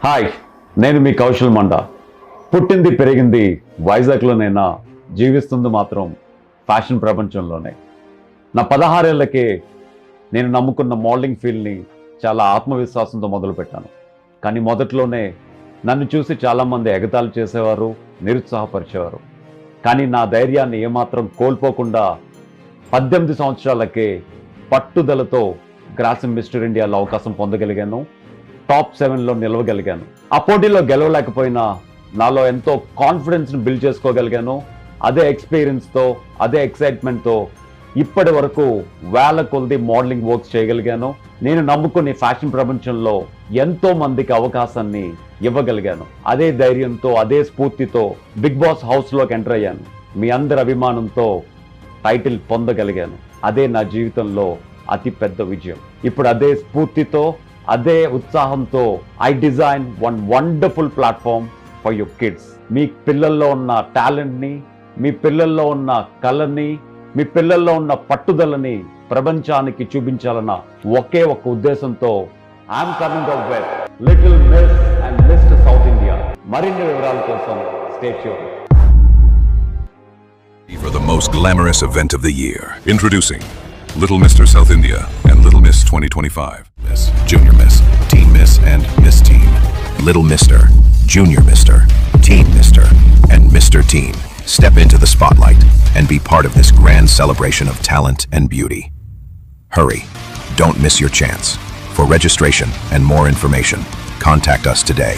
Hi, నేను మీ కౌశల్ మండ. పుట్టింది పెరిగింది వైజాగ్లోనైనా జీవిస్తుంది మాత్రం ఫ్యాషన్ ప్రపంచంలోనే. నా 16 ఏళ్ళకే నేను నమ్ముకున్న మోడలింగ్ ఫీల్డ్ని చాలా ఆత్మవిశ్వాసంతో మొదలుపెట్టాను. కానీ మొదట్లోనే నన్ను చూసి చాలామంది ఎగతాళి చేసేవారు, నిరుత్సాహపరిచేవారు. కానీ నా ధైర్యాన్ని ఏమాత్రం కోల్పోకుండా 18 సంవత్సరాలకే పట్టుదలతో గ్రాసిమ్ మిస్టర్ ఇండియాలో అవకాశం పొందగలిగాను. టాప్ 7లో నిలవగలిగాను. ఆ పోటీలో గెలవలేకపోయినా నాలో ఎంతో కాన్ఫిడెన్స్ని బిల్డ్ చేసుకోగలిగాను. అదే ఎక్స్పీరియన్స్తో, అదే ఎక్సైట్మెంట్తో ఇప్పటి వరకు వేల కొద్ది మోడలింగ్ వర్క్స్ చేయగలిగాను. నేను నమ్ముకుని ఫ్యాషన్ ప్రపంచంలో ఎంతో మందికి అవకాశాన్ని ఇవ్వగలిగాను. అదే ధైర్యంతో, అదే స్ఫూర్తితో బిగ్ బాస్ హౌస్లోకి ఎంటర్ అయ్యాను. మీ అందరి అభిమానంతో టైటిల్ పొందగలిగాను. అదే నా జీవితంలో అతి పెద్ద విజయం. ఇప్పుడు అదే స్ఫూర్తితో, అదే ఉత్సాహంతో I design one wonderful platform for your kids. మీ పిల్లల్లో ఉన్న టాలెంట్ని, మీ పిల్లల్లో ఉన్న కళని, మీ పిల్లల్లో ఉన్న పట్టుదలని ప్రపంచానికి చూపించాలన్న ఒకే ఒక ఉద్దేశంతో I'm coming up with little miss and mister south India. మరిన్ని వివరాల కోసం stay tuned. For the most glamorous event of the year, introducing Little Mr. South India and Little Miss 2025. Miss, Junior Miss, Teen Miss, and Miss Teen. Little Mr., Junior Mr., Teen Mr., and Mr. Teen step into the spotlight and be part of this grand celebration of talent and beauty. Hurry, don't miss your chance. For registration and more information, contact us today.